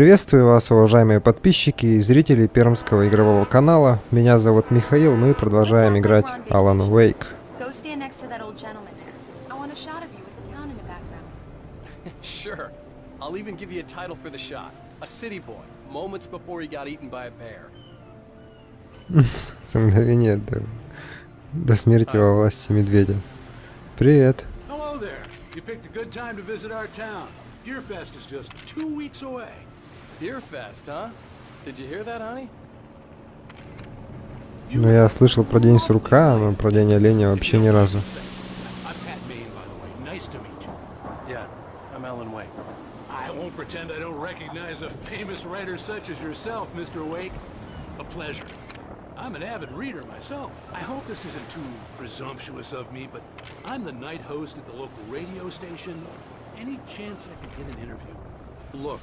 Приветствую вас, уважаемые подписчики и зрители пермского игрового канала. Меня зовут Михаил, мы продолжаем играть Alan Wake. За мгновение до смерти во власти медведя. Привет. Deerfest is just 2 weeks away. Deerfest, huh? Did you hear that, honey? Ну, я слышал про день сурка, но про день оленя вообще ни разу. I'm Pat Maine, by the way. Nice to meet you. Yeah, I'm Alan Wake. I won't pretend I don't recognize a famous writer such as yourself, Mr. Wake. A pleasure. I'm an avid reader myself. I hope this isn't too presumptuous of me, but I'm the night host at the local radio station. Any chance I could get an interview? Look,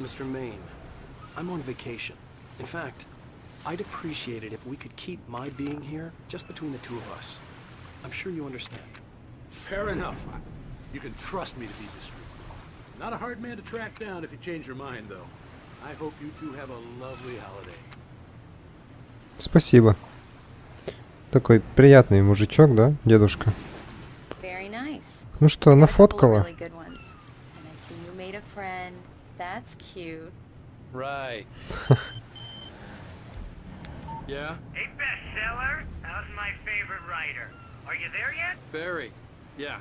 Mr. Maine, I'm on vacation. In fact, I'd appreciate it if we could keep my being here just between the two of us. I'm sure you understand. Fair enough. You can trust me to be discreet. Not a hard man to track down if you change your mind, though. I hope you two have a lovely holiday. Спасибо. Такой приятный мужичок, да, дедушка? Ну что, нафоткала? Right. Yeah? Hey, bestseller. How's my favorite writer? Are you there yet? Barry. Yeah.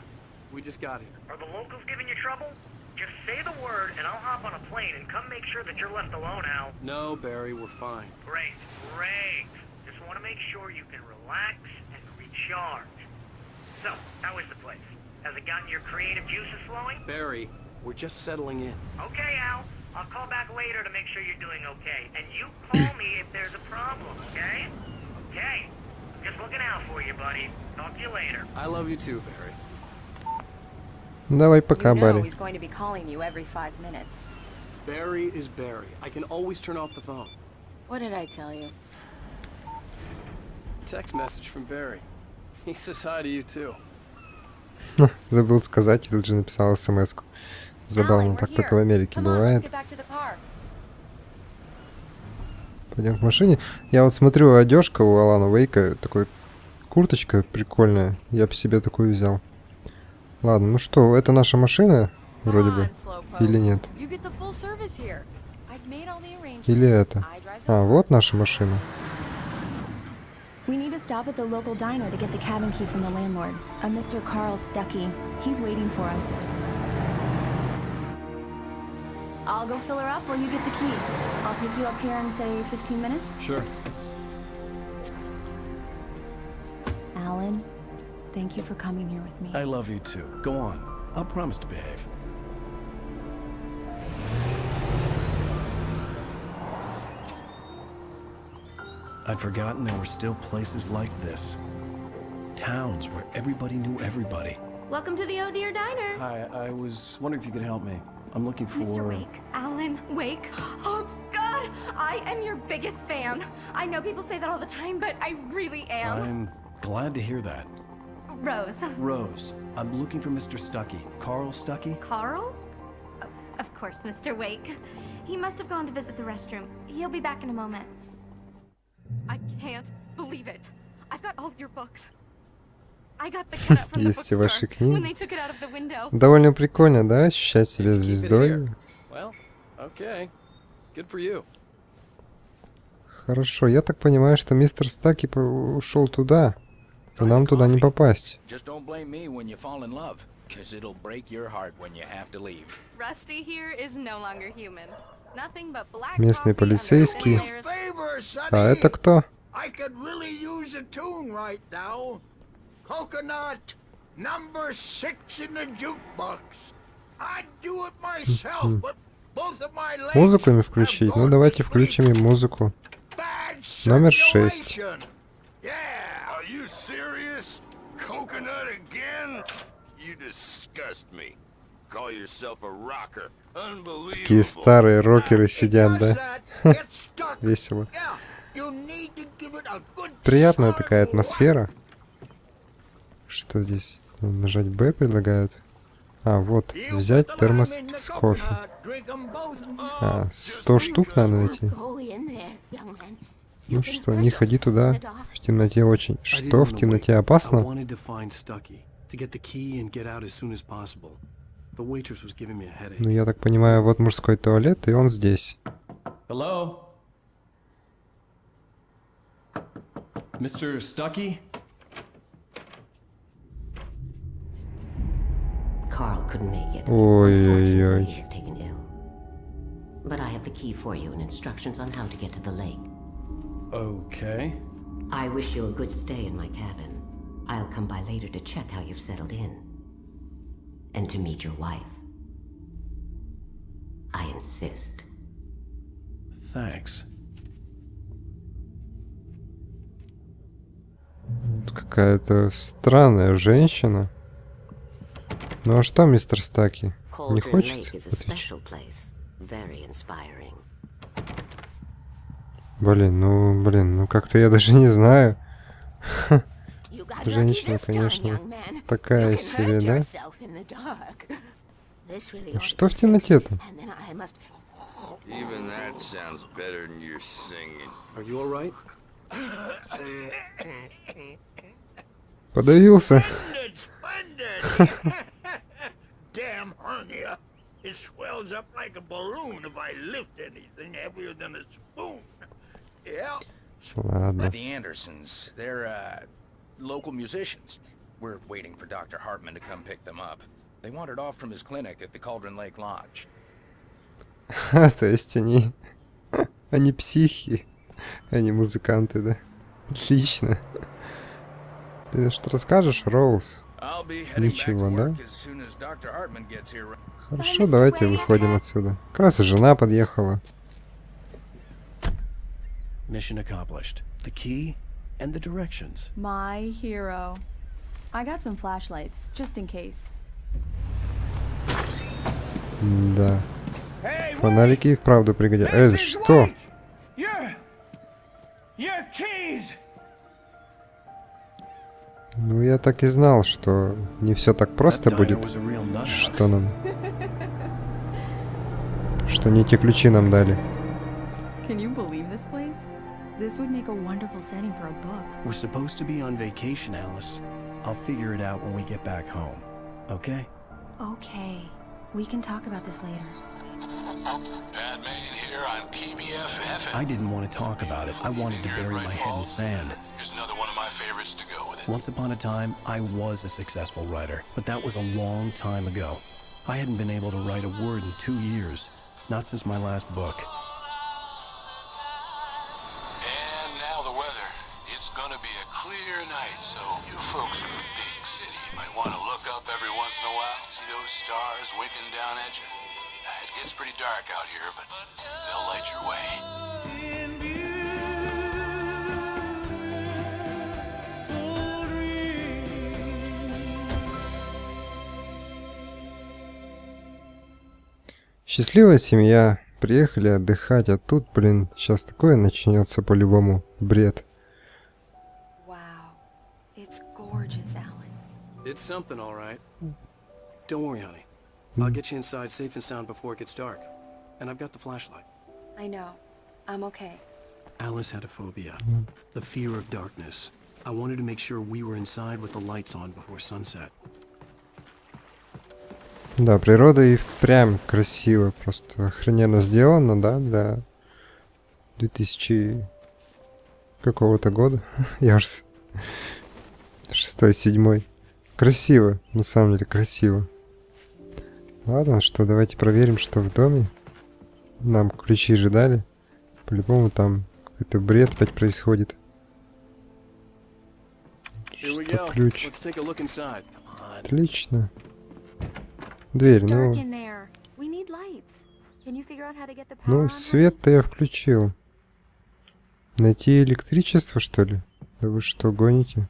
We just got here. Are the locals giving you trouble? Just say the word and I'll hop on a plane and come make sure that you're left alone, Al. No, Barry, we're fine. Great, great. Just want to make sure you can relax and recharge. So, how is the place? Has it gotten your creative juices flowing? Barry, we're just settling in. Okay, Al. I'll call back later to make sure you're doing okay. And you call me if there's a problem, okay? Okay. Just looking out for you, buddy. Talk to you later. I love you too, Barry. Давай пока, Барри. He's going to be calling you every 5 minutes. Barry is Barry. I can always turn off the phone. What did I tell you? Text message from Barry. He says hi to you too. Забыл сказать и тут же написал смс-ку. Забавно, так только в Америке бывает. Пойдем к машине. Я вот смотрю, одежка у Алана Уэйка, такой курточка прикольная. Я бы себе такую взял. Ладно, ну что, это наша машина, вроде бы, или нет? Или это? А, вот наша машина. We need to stop at the local diner to get the cabin key from the landlord, a Mr. Carl Stuckey. He's waiting for us. I'll go fill her up while you get the key. I'll pick you up here in, say, 15 minutes? Sure. Alan, thank you for coming here with me. I love you too. Go on. I'll promise to behave. I'd forgotten there were still places like this. Towns where everybody knew everybody. Welcome to the Oh Dear Diner. Hi, I was wondering if you could help me. I'm looking for... Mr. Wake. Alan Wake. Oh, God! I am your biggest fan. I know people say that all the time, but I really am. I'm glad to hear that. Rose. Rose, I'm looking for Mr. Stuckey. Carl Stuckey? Carl? Of course, Mr. Wake. He must have gone to visit the restroom. He'll be back in a moment. I can't believe it. I've got all your books. I got the cut from the bookstore when they took it out of the window. Довольно прикольно, да? Ощущать себя звездой. Well, okay. Good for you. Хорошо, я так понимаю, что мистер Стаки ушел туда. И нам туда не попасть. Местные полицейские. А это кто? Музыку им включить? Ну давайте включим им музыку. Номер 6. Такие старые рокеры сидят, да? Весело. Приятная такая атмосфера. Что здесь? Нажать Б предлагают. А, вот, взять термос с кофе. 100 штук надо найти. Ну что, не ходи туда. В темноте очень. Что, в темноте опасно? Ну, я так понимаю, вот мужской туалет, и он здесь. Hello? Mr. Stucky? Carl couldn't make it. Ой-ой-ой. He is taken ill. But I have the key for you and instructions on how to get to the lake. Okay. I wish you a good stay in my cabin. I'll come by later to check how you've settled in. And to meet your wife. I insist. Thanks. Какая-то странная женщина. Ну а что, мистер Стаки? Не Cauldron хочет Lake is a отвечать? special place. Very inspiring. Блин, ну как-то я даже не знаю. Женщина, конечно, такая себе, да? Ну что в темноте-то? Even that sounds better than your singing. Are you all right? Подавился. Splendid! Damn hernia. It swells up like a balloon if I lift anything heavier than a spoon. Yeah. Ладно. The Andersons, they're local musicians. We're waiting for Dr. Hartman to come pick them up. They wandered off from his clinic at the Cauldron Lake Lodge. То есть они психи, они музыканты, да? Отлично. Ты что расскажешь, Роуз? Ничего, да? Хорошо, давайте выходим отсюда. Как раз и жена подъехала. Mission accomplished. The key and the directions. My hero. I got some flashlights, just in case. Да. Фонарики и вправду пригодятся. Что? Ну, я так и знал, что не все так просто будет. Что нам? Что не те ключи нам дали. Can you believe this place? This would make a wonderful setting for a book. We're supposed to be on vacation, Alice. I'll figure it out when we get back home. Okay? Okay. We can talk about this later. Bad man here on PBFF. I didn't want to talk about it. I wanted to bury my head in sand. Here's another one of my favorites to go with it. Once upon a time, I was a successful writer, but that was a long time ago. I hadn't been able to write a word in 2 years, not since my last book. And now the weather. It's gonna be a clear night, so you folks in the big city might want to look up every once in a while, see those stars winking down at you. It gets pretty dark out here, but they'll light your way. Счастливая семья. Приехали отдыхать, а тут, блин, сейчас такое начнется по-любому. Бред. Wow. It's gorgeous, Alan. It's something, all right. Don't worry, honey. I'll get you inside safe and sound before it gets dark. And I've got the flashlight. I know. I'm okay. Alice had a phobia. The fear of darkness. I wanted to make sure we were inside with the lights on before sunset. Да, природа и впрямь красиво. Просто охрененно сделано, да, для 2000 какого-то года. Я уже 6-7. Красиво, на самом деле красиво. Ладно, что, давайте проверим, что в доме. Нам ключи же дали. По-любому там какой-то бред опять происходит. Что ключ? Отлично. Дверь, ну свет-то я включил. Найти электричество, что ли? Да вы что, гоните?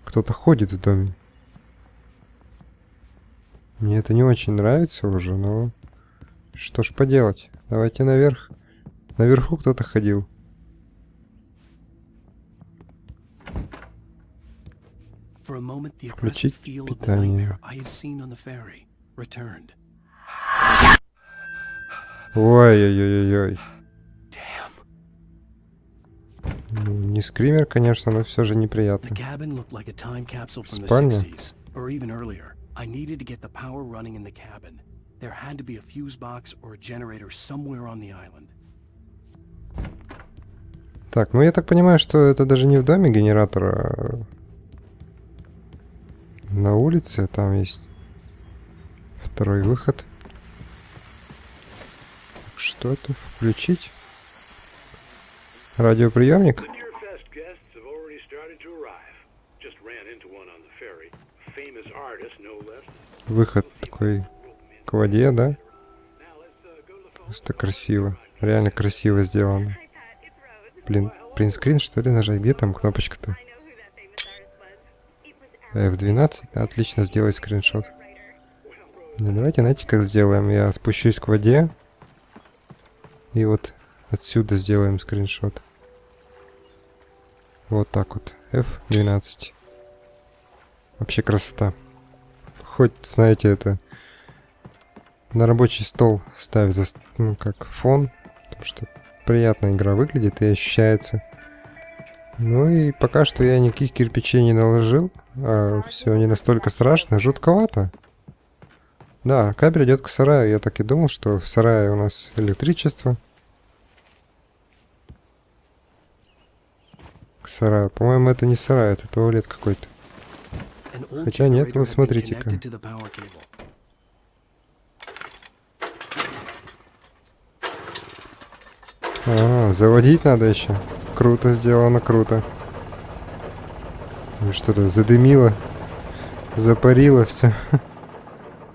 Кто-то ходит в доме. Мне это не очень нравится уже, но... Что ж поделать? Давайте наверх. Наверху кто-то ходил. For a moment, the oppressive Включить feel of the питание. nightmare I had seen on the ferry returned. Ой-ой-ой-ой-ой. Damn. Ну, не скример, конечно, но все же The неприятно. cabin looked like a time capsule from the Спальня. 60s, or even earlier. I needed to get the power running in the cabin. There had to be a fuse box or a generator somewhere on the island. Так, ну я так понимаю, что это даже не в доме генератор, а на улице. Там есть второй выход. Что это? Включить? Радиоприемник? The Deerfest guests have already started to arrive. Just ran into one on the ferry. A famous artist, no less. Выход такой к воде, да? Просто красиво. Реально красиво сделано. Блин, принтскрин, что ли, нажать? Где там кнопочка-то? F12? Отлично, сделай скриншот. Ну, давайте, знаете, как сделаем? Я спущусь к воде. И вот отсюда сделаем скриншот. Вот так вот. F12. Вообще красота. Хоть, знаете, это на рабочий стол ставь за, ну, как фон. Потому что приятная игра выглядит и ощущается. Ну и пока что я никаких кирпичей не наложил. А все не настолько страшно. Жутковато. Да, кабель идет к сараю. Я так и думал, что в сарае у нас электричество. К сараю. По-моему, это не сарай, это туалет какой-то. Хотя нет, вот смотрите-ка. А, заводить надо еще. Круто сделано, круто. Что-то задымило, запарило все.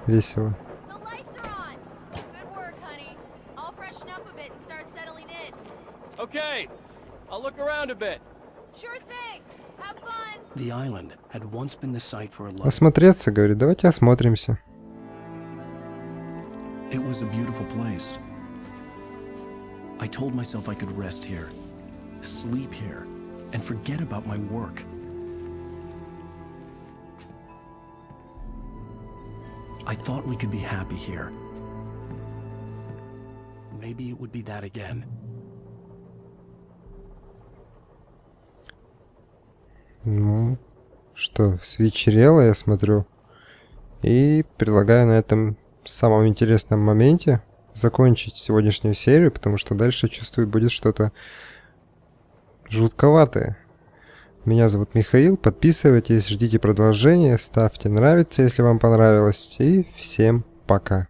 Весело. Okay, I'll look around a bit. Sure thing. Have fun. The island had once been the site for a love. Осмотреться, говорит, давайте осмотримся. It was a beautiful place. I told myself I could rest here, sleep here, and forget about my work. I thought we could be happy here. Maybe it would be that again. Ну, что, свечерело, я смотрю. И предлагаю на этом самом интересном моменте закончить сегодняшнюю серию, потому что дальше, чувствую, будет что-то жутковатое. Меня зовут Михаил, подписывайтесь, ждите продолжения, ставьте нравится, если вам понравилось, и всем пока.